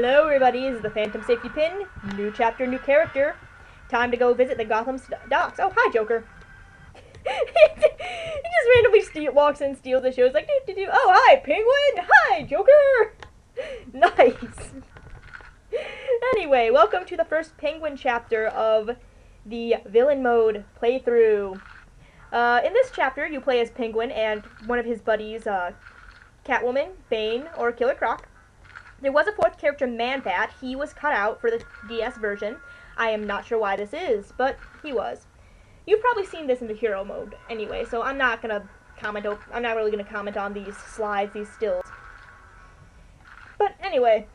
Hello everybody, this is the Phantom Safety Pin. New chapter, new character. Time to go visit the Gotham docks. Oh, hi Joker. He just randomly walks in, steals the show. It's like, doo-doo-doo. Oh, hi Penguin! Hi Joker! Nice. Anyway, welcome to the first Penguin chapter of the Villain Mode playthrough. In this chapter, you play as Penguin and one of his buddies, Catwoman, Bane, or Killer Croc. There was a fourth character, Man-Bat. He was cut out for the DS version. I am not sure why this is, but he was. You've probably seen this in the hero mode anyway, so I'm not really gonna comment on these slides, these stills. But anyway,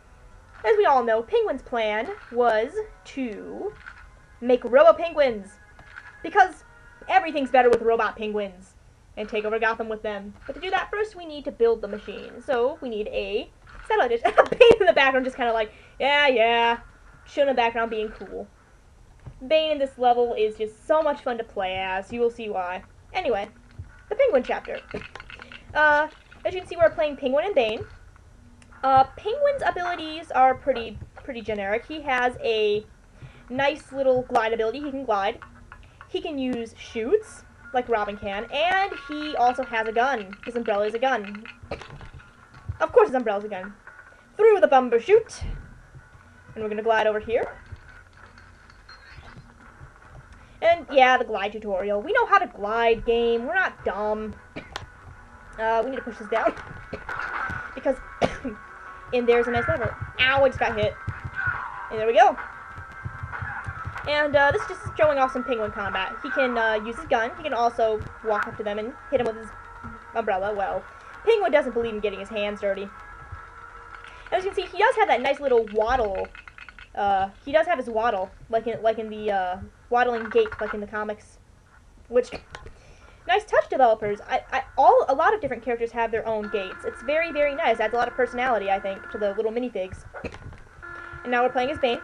as we all know, Penguin's plan was to make robo-penguins, because everything's better with robot penguins, and take over Gotham with them. But to do that, first we need to build the machine. So we need a satellite dish. Bane in the background just kind of like, yeah, showing in the background being cool. Bane in this level is just so much fun to play as. You will see why. Anyway, the Penguin chapter. As you can see, we're playing Penguin and Bane. Penguin's abilities are pretty generic. He has a nice little glide ability. He can glide. He can use shoots, like Robin can, and he also has a gun. His umbrella is a gun. Of course his umbrella's a gun. Through the bumper chute. And we're gonna glide over here. And yeah, the glide tutorial. We know how to glide, game. We're not dumb. We need to push this down. Because in there's a nice lever. Ow, I just got hit. And there we go. And this is just showing off some Penguin combat. He can use his gun. He can also walk up to them and hit him with his umbrella. Well, Penguin doesn't believe in getting his hands dirty. As you can see, he does have that nice little waddle. He does have his waddle, like in the waddling gait, like in the comics. Which, nice touch, developers. A lot of different characters have their own gaits. It's very, very nice. Adds a lot of personality, I think, to the little minifigs. And now we're playing as Bane.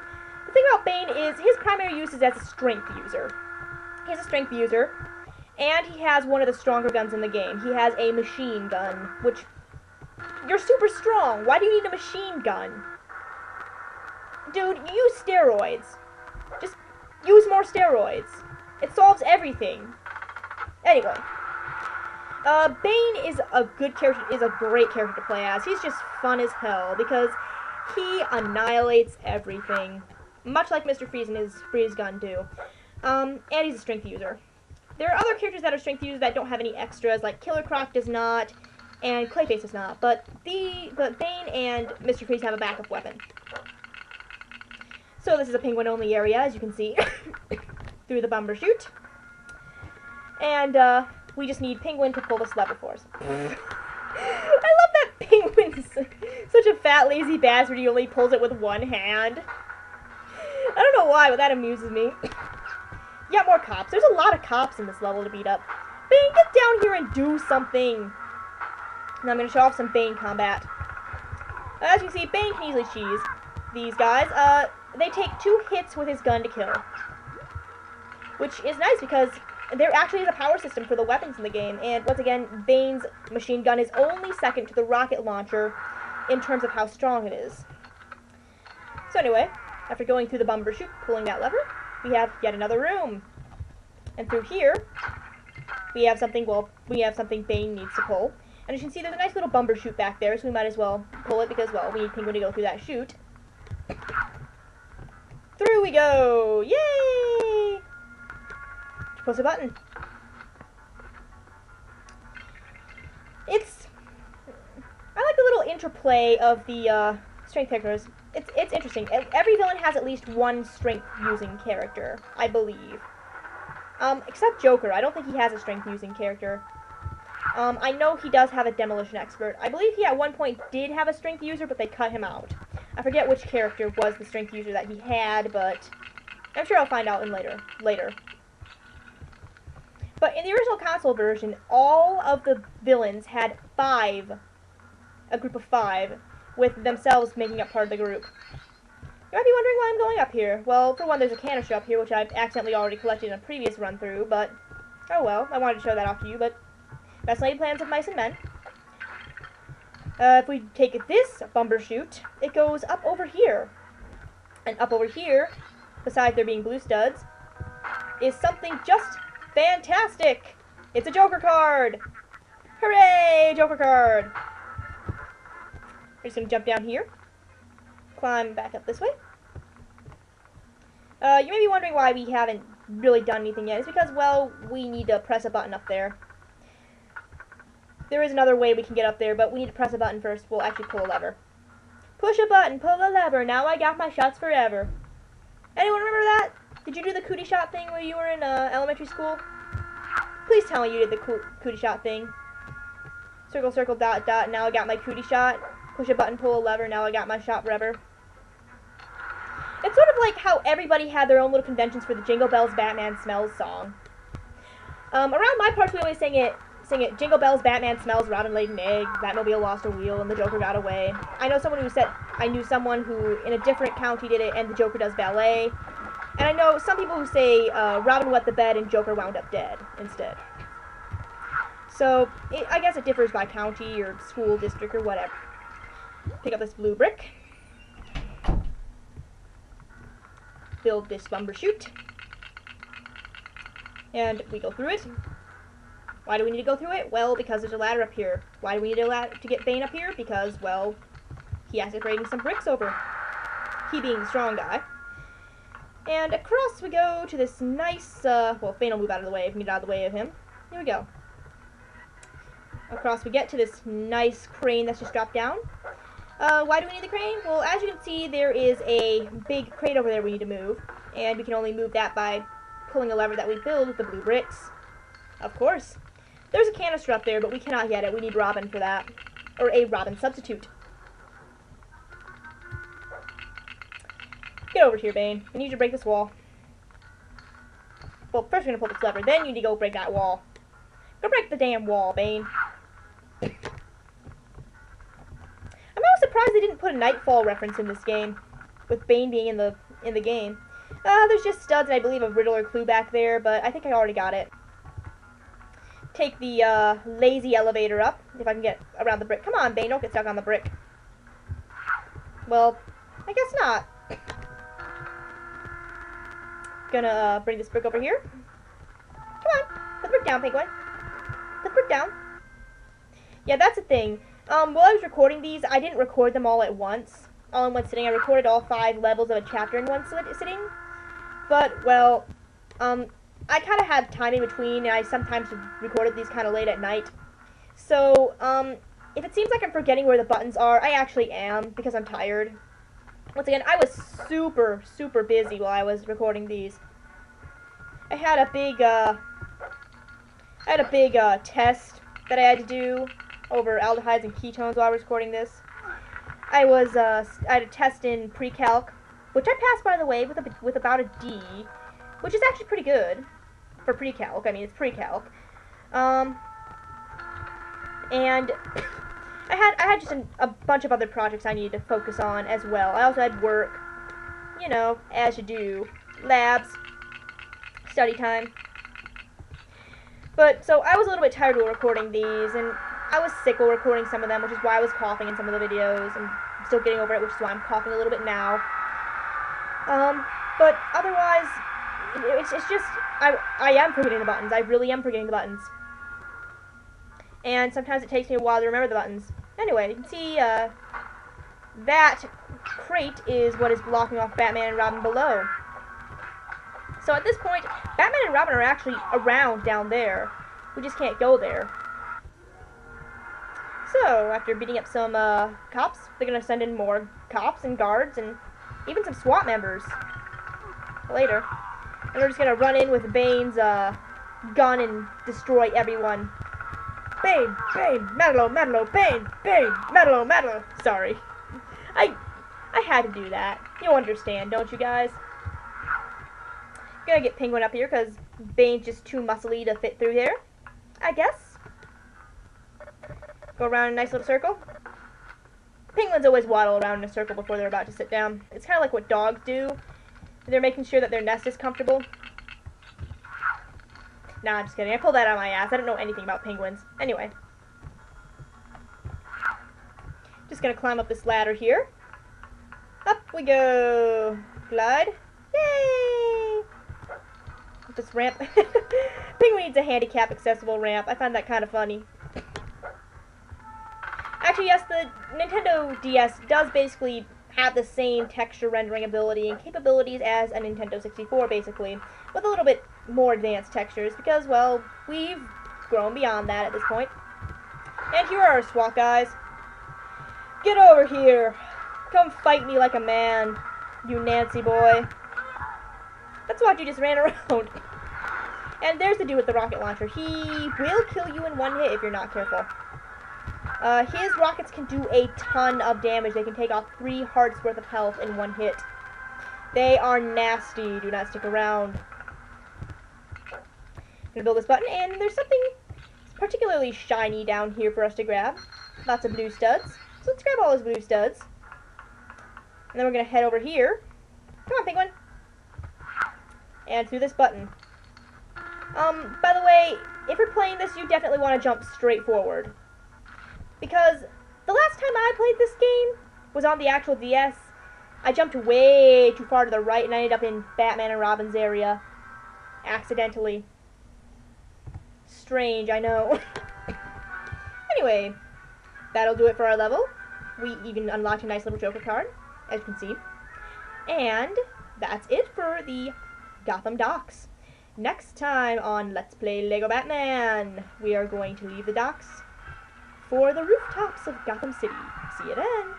The thing about Bane is his primary use is as a strength user. He's a strength user, and he has one of the stronger guns in the game. He has a machine gun, which, you're super strong. Why do you need a machine gun? Dude, use steroids. Just use more steroids. It solves everything. Anyway, Bane is a good character, is a great character to play as. He's just fun as hell, because he annihilates everything. Much like Mr. Freeze and his freeze gun do. And he's a strength user. There are other characters that are strength users that don't have any extras, like Killer Croc does not, and Clayface does not. But Bane and Mr. Freeze have a backup weapon. So this is a Penguin-only area, as you can see, through the bumper chute. And we just need Penguin to pull this lever for us. I love that Penguin's such a fat, lazy bastard. He only pulls it with one hand. I don't know why, but that amuses me. You got more cops. There's a lot of cops in this level to beat up. Bane, get down here and do something. Now I'm going to show off some Bane combat. As you can see, Bane can easily cheese these guys. They take 2 hits with his gun to kill. Which is nice because there actually is a power system for the weapons in the game. And once again, Bane's machine gun is only second to the rocket launcher in terms of how strong it is. So anyway, after going through the bumper chute, pulling that lever, we have yet another room. And through here, we have something Bane needs to pull. And as you can see, there's a nice little bumper chute back there, so we might as well pull it because, well, we need Penguin to go through that chute. Through we go! Yay! Push the button. I like the little interplay of the strength characters. It's interesting. Every villain has at least one strength-using character, I believe. Except Joker. I don't think he has a strength-using character. I know he does have a demolition expert. I believe he at one point did have a strength user, but they cut him out. I forget which character was the strength user that he had, but I'm sure I'll find out later. But in the original console version, all of the villains had a group of 5, with themselves making up part of the group. You might be wondering why I'm going up here. Well, for one, there's a canister up here, which I've accidentally already collected in a previous run-through, but oh well, I wanted to show that off to you, but that's not the plans of mice and men. If we take this bumbershoot, it goes up over here. And up over here, besides there being blue studs, is something just fantastic. It's a Joker card. Hooray, Joker card. We're just going to jump down here. Climb back up this way. You may be wondering why we haven't really done anything yet. It's because, well, we need to press a button up there. There is another way we can get up there, but we need to press a button first. We'll actually pull a lever. Push a button, pull a lever, now I got my shots forever. Anyone remember that? Did you do the cootie shot thing when you were in elementary school? Please tell me you did the cootie shot thing. Circle, circle, dot, dot, now I got my cootie shot. Push a button, pull a lever, now I got my shot forever. It's sort of like how everybody had their own little conventions for the Jingle Bells Batman Smells song. Around my parts we always sing it, Jingle Bells Batman Smells, Robin laid an egg, Batmobile lost a wheel, and the Joker got away. I knew someone who in a different county did it, and the Joker does ballet. And I know some people who say Robin wet the bed and Joker wound up dead instead. So, I guess it differs by county or school district or whatever. Pick up this blue brick. Build this bumbershoot. And we go through it. Why do we need to go through it? Well, because there's a ladder up here. Why do we need a ladder to get Bane up here? Because, well, he has to bring some bricks over. He being the strong guy. And across we go to this nice, well, Bane will move out of the way if we get out of the way of him. Here we go. Across we get to this nice crane that's just dropped down. Why do we need the crane? Well, as you can see, there is a big crate over there we need to move. And we can only move that by pulling a lever that we build with the blue bricks. Of course. There's a canister up there, but we cannot get it. We need Robin for that. Or a Robin substitute. Get over here, Bane. I need you to break this wall. Well, first we're going to pull this lever, then you need to go break that wall. Go break the damn wall, Bane. I'm always surprised they didn't put a Nightfall reference in this game, with Bane being in the game. There's just studs and I believe a Riddler clue back there, but I think I already got it. Take the lazy elevator up, if I can get around the brick. Come on, Bane, don't get stuck on the brick. Well, I guess not. Gonna bring this brick over here. Come on, put the brick down, Penguin. Put the brick down. Yeah, that's the thing. While I was recording these, I didn't record them all at once. All in one sitting. I recorded all 5 levels of a chapter in one sitting. But, well, I kind of had time in between, and I sometimes recorded these kind of late at night. So, if it seems like I'm forgetting where the buttons are, I actually am, because I'm tired. Once again, I was super, super busy while I was recording these. I had a big, test that I had to do over aldehydes and ketones while I was recording this. I had a test in pre-calc, which I passed, by the way, with about a D, which is actually pretty good for pre-calc. I mean, it's pre-calc. And I had just a bunch of other projects I needed to focus on as well. I also had work, you know, as you do, labs, study time. But, so I was a little bit tired while recording these, and I was sick while recording some of them, which is why I was coughing in some of the videos, and I'm still getting over it, which is why I'm coughing a little bit now. But otherwise, it's just, I am forgetting the buttons. I really am forgetting the buttons. And sometimes it takes me a while to remember the buttons. Anyway, you can see, that crate is what is blocking off Batman and Robin below. So at this point, Batman and Robin are actually around down there. We just can't go there. So, after beating up some, cops, they're gonna send in more cops and guards and even some SWAT members later. And we're just gonna run in with Bane's, gun and destroy everyone. Bane, Bane, Matalo, Matalo, Bane, Bane, Matalo, Matalo. Sorry. I had to do that. You'll understand, don't you guys? Gonna get Penguin up here because Bane's just too muscly to fit through there, I guess. Go around in a nice little circle. Penguins always waddle around in a circle before they're about to sit down. It's kind of like what dogs do. They're making sure that their nest is comfortable. Nah, I'm just kidding. I pulled that out of my ass. I don't know anything about penguins. Anyway. just gonna climb up this ladder here. Up we go. Glide. Yay! Up this ramp. Penguin needs a handicap accessible ramp. I find that kind of funny. Actually, yes, the Nintendo DS does basically have the same texture rendering ability and capabilities as a Nintendo 64, basically, with a little bit more advanced textures, because, well, we've grown beyond that at this point. And here are our SWAT guys. Get over here. Come fight me like a man, you Nancy boy. That's why you just ran around. And there's the dude with the rocket launcher. He will kill you in one hit if you're not careful. His rockets can do a ton of damage. They can take off 3 hearts worth of health in one hit. They are nasty. Do not stick around. I'm gonna build this button, and there's something particularly shiny down here for us to grab. Lots of blue studs. So let's grab all those blue studs. And then we're gonna head over here. Come on, Penguin. And through this button. By the way, if you're playing this, you definitely want to jump straight forward. Because the last time I played this game was on the actual DS. I jumped way too far to the right and I ended up in Batman and Robin's area. Accidentally. Strange, I know. Anyway, that'll do it for our level. We even unlocked a nice little Joker card, as you can see. And that's it for the Gotham Docks. Next time on Let's Play Lego Batman, we are going to leave the docks for the rooftops of Gotham City. See you then!